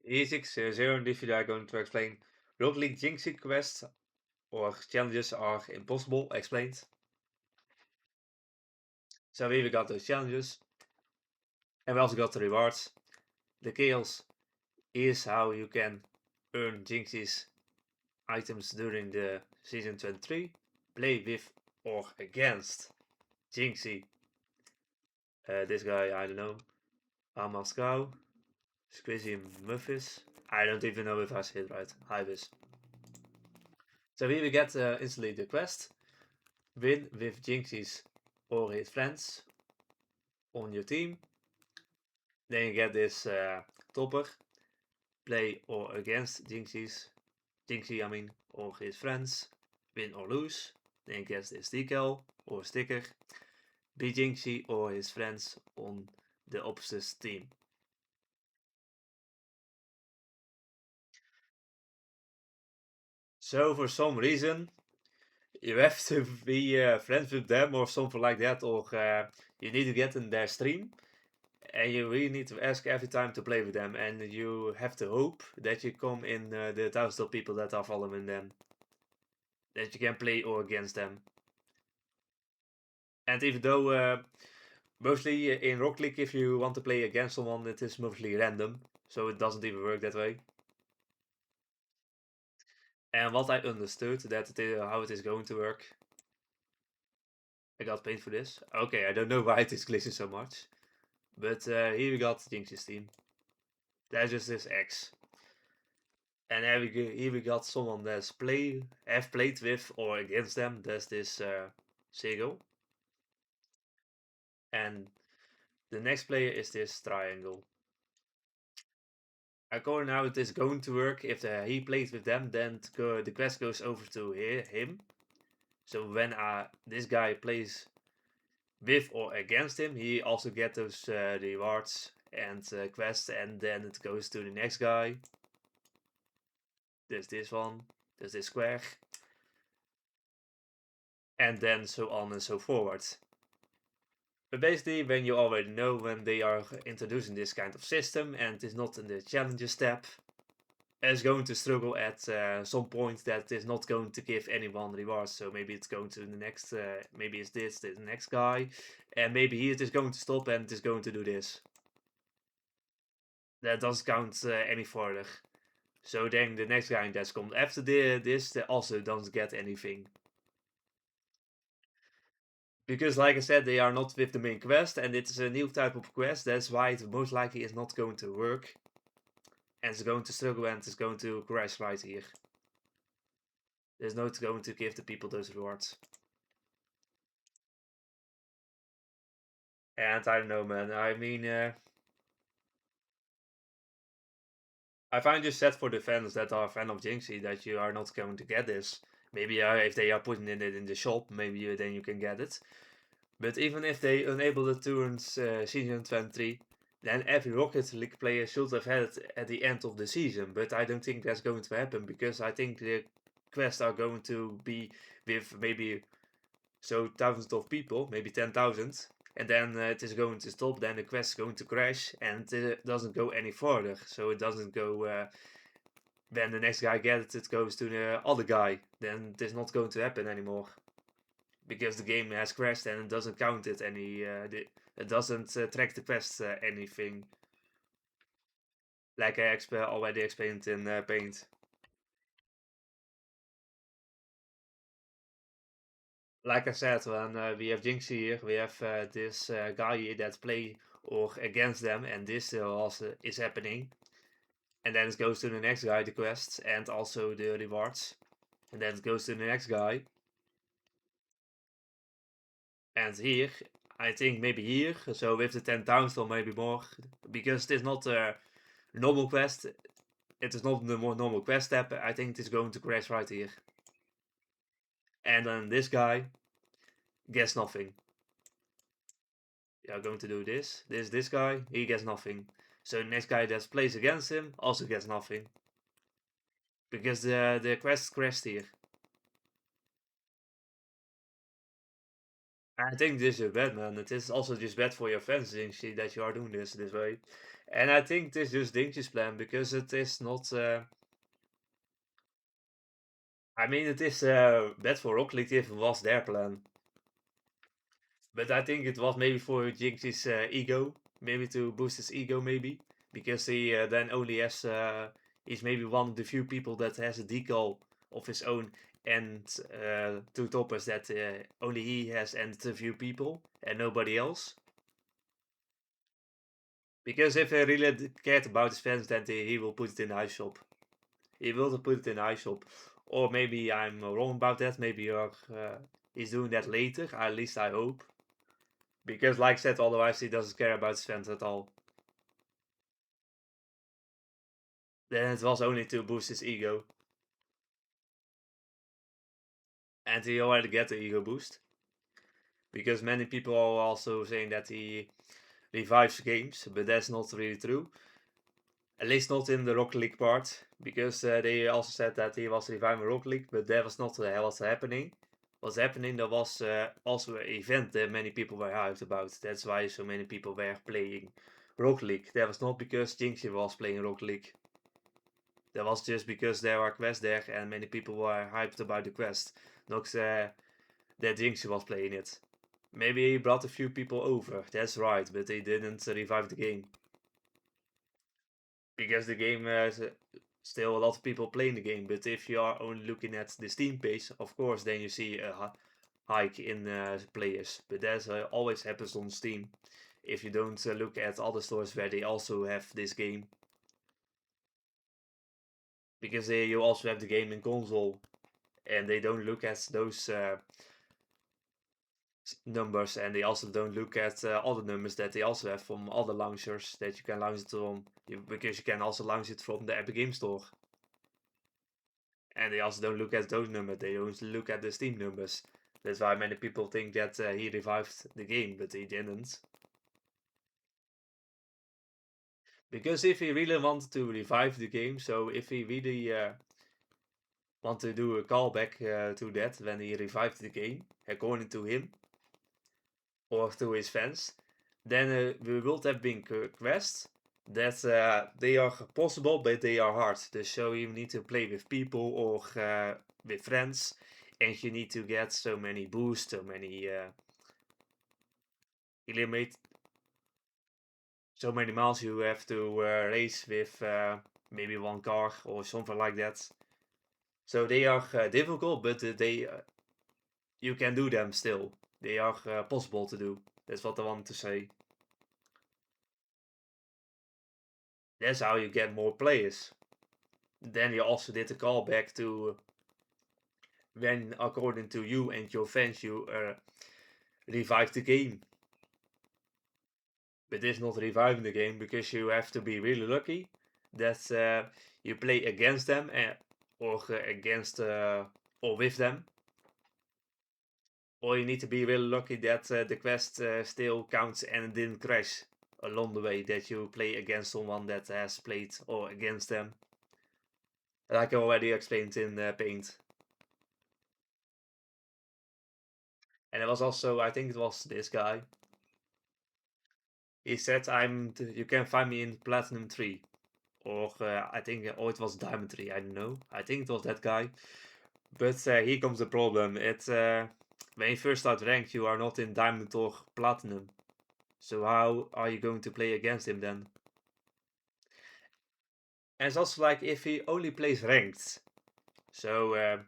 E600 in this video I'm going to explain Rocket League Jynxzi quests or challenges are impossible explained. So here we got those challenges and we also got the rewards. The chaos is how you can earn Jynxzi's items during the season 23. Play with or against Jynxzi. This guy, I don't know. Amascow. Squizzy Muffis. I don't even know if I said it right. Hibis. So here we get instantly the quest. Win with Jynxzi's or his friends on your team. Then you get this topper. Play or against Jynxzi, I mean, or his friends. Win or lose. Then you get this decal or sticker. Be Jynxzi or his friends on the opposite team. So for some reason, you have to be friends with them or something like that, or you need to get in their stream. And you really need to ask every time to play with them, and you have to hope that you come in the thousands of people that are following them, that you can play or against them. And even though mostly in Rocket League, if you want to play against someone, it is mostly random, so it doesn't even work that way. And what I understood that how it is going to work, I got paid for this. Okay, I don't know why it is glitching so much, but here we got Jynxzi's team. That's just this X. And here we got someone that's have played with or against them. That's this Sigil. And the next player is this triangle. According to how it is going to work, if he plays with them, then the quest goes over to him. So when this guy plays with or against him, he also gets those rewards and quests, and then it goes to the next guy. There's this one. There's this square. And then so on and so forward. But basically, when you already know when they are introducing this kind of system and it is not in the challenges tab, it's going to struggle at some point that is not going to give anyone rewards. So maybe it's going to the next, maybe it's the next guy, and maybe he is going to stop and it is going to do this. That doesn't count any further. So then the next guy that's comes after this also doesn't get anything. Because like I said, they are not with the main quest and it is a new type of quest. That's why it most likely is not going to work. And it's going to struggle and it's going to crash right here. There's no going to give the people those rewards. And I don't know, man. I mean, I find it sad for the fans that are a fan of Jynxzi that you are not going to get this. Maybe if they are putting it in the shop, maybe then you can get it. But even if they enable it during season 23, then every Rocket League player should have had it at the end of the season. But I don't think that's going to happen because I think the quests are going to be with maybe thousands of people, maybe 10,000. And then it is going to stop, then the quest is going to crash and it doesn't go any further. So it doesn't go, when the next guy gets it, it goes to the other guy. Then it is not going to happen anymore. Because the game has crashed and it doesn't count it any, it doesn't track the quest anything. Like I already explained in Paint. Like I said, when we have Jynxzi here, we have this guy here that play or against them, and this also is happening. And then it goes to the next guy, the quests, and also the rewards. And then it goes to the next guy. And here, I think maybe here, so with the 10,000 or maybe more, because it is not a normal quest, it is not the more normal quest step, I think it is going to crash right here. And then this guy gets nothing. Yeah, going to do this guy, he gets nothing. So the next guy that plays against him also gets nothing. Because the quest crashed here. I think this is bad, man. It is also just bad for your fans, Jynxzi, that you are doing this way. And I think this is just Jynxzi's plan because it is not. I mean, it is bad for Rocket League if it was their plan. But I think it was maybe for Jynxzi's ego, maybe to boost his ego, maybe because he then only has he's maybe one of the few people that has a decal of his own, and two toppers that only he has, and a few people and nobody else. Because if he really cared about his fans, then he will put it in the ice shop. He will put it in the ice shop, or maybe I'm wrong about that. Maybe he's doing that later. At least I hope. Because, like I said, otherwise he doesn't care about his fans at all. Then it was only to boost his ego. And he already get the ego boost. Because many people are also saying that he revives games, but that's not really true. At least not in the Rocket League part. Because they also said that he was reviving Rocket League, but that was not what's happening. What's happening, there was also an event that many people were hyped about. That's why so many people were playing Rocket League. That was not because Jynxzi was playing Rocket League. That was just because there are quests there and many people were hyped about the quest. Not that Jynxzi was playing it. Maybe he brought a few people over, that's right, but he didn't revive the game. Because the game still a lot of people playing the game, but if you are only looking at the Steam page, of course, then you see a hike in players. But that always happens on Steam. If you don't look at other stores where they also have this game. Because you also have the game in console, and they don't look at those numbers, and they also don't look at other numbers that they also have from other launchers that you can launch it from, because you can also launch it from the Epic Game Store. And they also don't look at those numbers, they only look at the Steam numbers. That's why many people think that he revived the game, but he didn't. Because if he really wanted to revive the game, so if he really want to do a callback to that when he revived the game, according to him, or to his fans, then we will have been quests that they are possible, but they are hard. So you need to play with people or with friends, and you need to get so many boosts, so many eliminate, so many miles you have to race with maybe one car or something like that. So they are difficult, but they you can do them still. They are possible to do. That's what I want to say. That's how you get more players. Then you also did a callback to when, according to you and your fans, you revive the game. But it's not reviving the game because you have to be really lucky that you play against them or against or with them. Or you need to be really lucky that the quest still counts and didn't crash along the way, that you play against someone that has played or against them. Like I already explained in Paint. And it was also, I think it was this guy. He said, you can find me in Platinum 3. Or I think, it was Diamond 3, I don't know. I think it was that guy. But here comes the problem. When you first start ranked, you are not in Diamond or Platinum. So how are you going to play against him then? And it's also like if he only plays ranked. So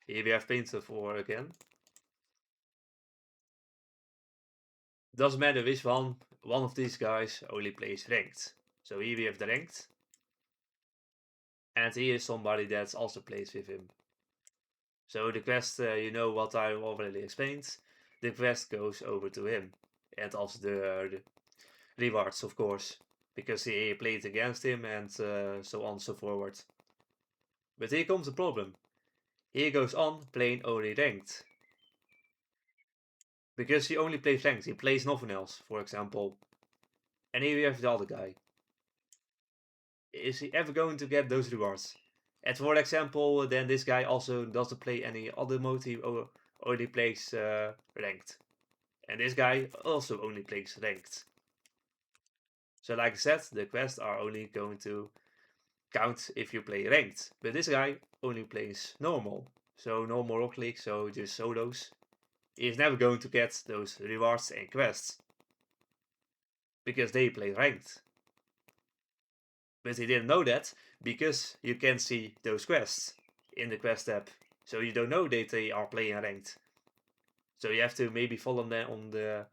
here we have Painter for again. Doesn't matter which one of these guys only plays ranked. So here we have the ranked. And he is somebody that also plays with him. So the quest, you know what I already explained. The quest goes over to him. And also the rewards, of course. Because he played against him and so on and so forward. But here comes the problem. He goes on playing only ranked. Because he only plays ranked. He plays nothing else, for example. And here we have the other guy. Is he ever going to get those rewards? And for example, then this guy also doesn't play any other mode. He only plays ranked. And this guy also only plays ranked. So like I said, the quests are only going to count if you play ranked. But this guy only plays normal. So normal Rocket League, so just solos. He's never going to get those rewards and quests. Because they play ranked. But he didn't know that because you can see those quests in the quest app. So you don't know that they are playing ranked. So you have to maybe follow them on the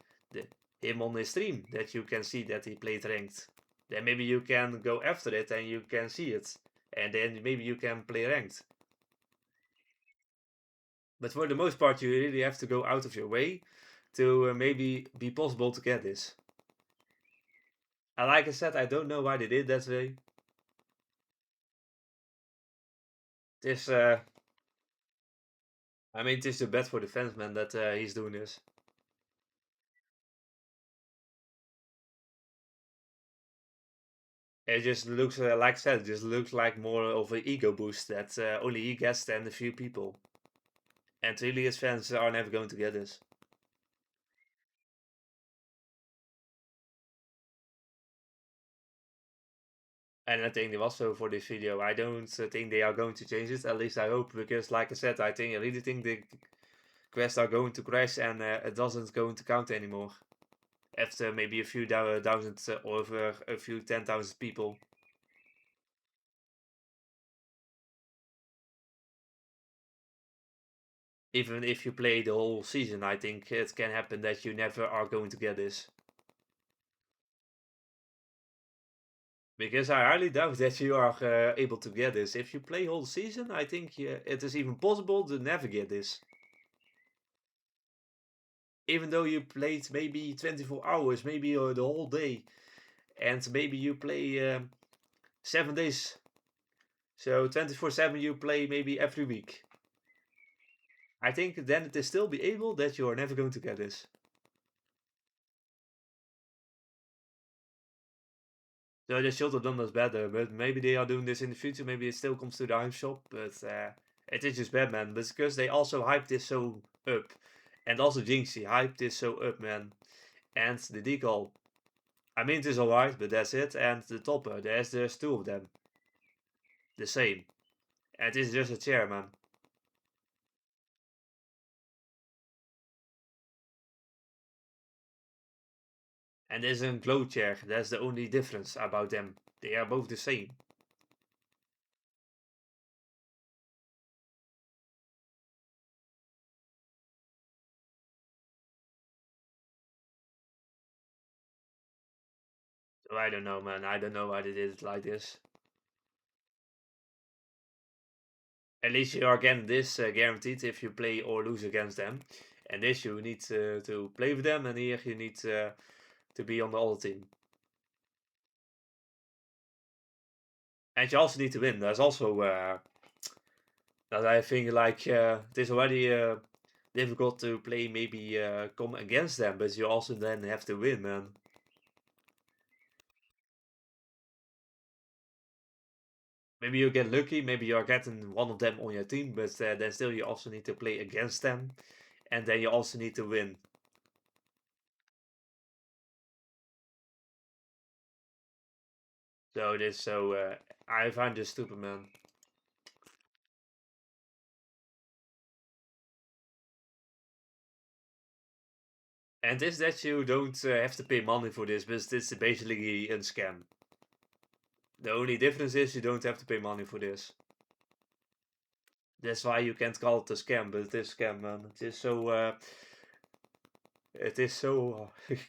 him on his stream that you can see that he played ranked. Then maybe you can go after it and you can see it. And then maybe you can play ranked. But for the most part, you really have to go out of your way to maybe be possible to get this. And like I said, I don't know why they did that way. This, I mean, it is too bad for the fans, man, that he's doing this. It just looks, like I said, it just looks like more of an ego boost that only he gets than a few people. And really, his fans are never going to get this. And I think also for this video, I don't think they are going to change it. At least I hope, because like I said, I really think the quests are going to crash and it doesn't going to count anymore. After maybe a few thousand or over a few 10,000 people. Even if you play the whole season, I think it can happen that you never are going to get this. Because I highly doubt that you are able to get this. If you play whole season, I think it is even possible to never get this. Even though you played maybe 24 hours, maybe the whole day, and maybe you play 7 days. So 24/7 you play maybe every week. I think then it is still be able that you are never going to get this. So they should have done this better, but maybe they are doing this in the future. Maybe it still comes to the item shop, but it is just bad, man. But because they also hyped this so up, and also Jynxzi hyped this so up, man. And the decal, I mean, it is alright, but that's it. And the topper, there's two of them, the same, and it is just a chair, man. And there's a glow chair. That's the only difference about them. They are both the same. So I don't know, man. I don't know why they did it like this. At least you are getting this guaranteed if you play or lose against them. And this you need to play with them, and here you need to be on the other team. And you also need to win. There's also that I think like it is already difficult to play maybe come against them, but you also then have to win, man. Maybe you get lucky, maybe you're getting one of them on your team, but then still you also need to play against them, and then you also need to win. So this, so I find this stupid, man. And this that you don't have to pay money for this, but it's basically a scam. The only difference is you don't have to pay money for this. That's why you can't call it a scam, but it is a scam, man. It is so, it is so, it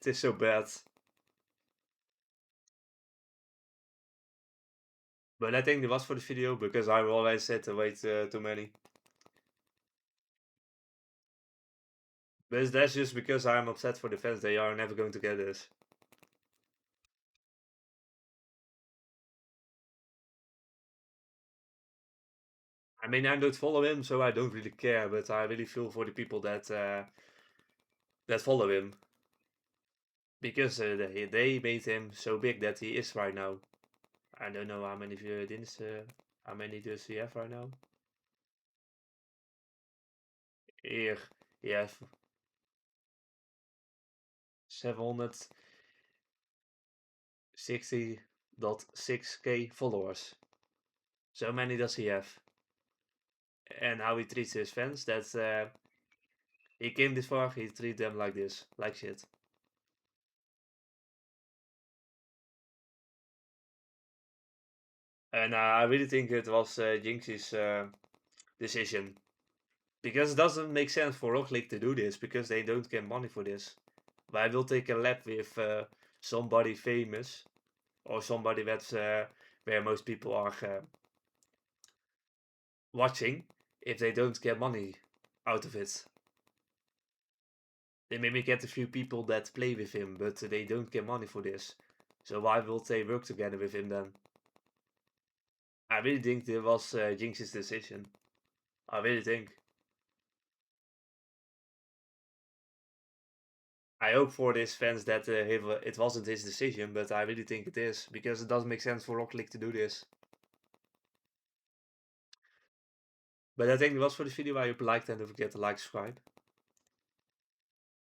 is so bad. But I think it was for the video because I always said to wait too many. But that's just because I'm upset for the fans. They are never going to get this. I mean, I don't follow him, so I don't really care. But I really feel for the people that follow him because they made him so big that he is right now. I don't know how many how many does he have right now? Here you have 760.6k followers. So many does he have. And how he treats his fans, that's he came this far, he treat them like this, like shit. And I really think it was Jynxzi's decision. Because it doesn't make sense for Rocket League to do this, because they don't get money for this. But I will take a lap with somebody famous, or somebody that's where most people are watching, if they don't get money out of it. They maybe get a few people that play with him, but they don't get money for this. So why will they work together with him then? I really think it was Jynx's decision. I really think. I hope for his fans that it wasn't his decision, but I really think it is, because it doesn't make sense for Rocket League to do this. But I think it was for this video. I hope you liked, and don't forget to like, subscribe.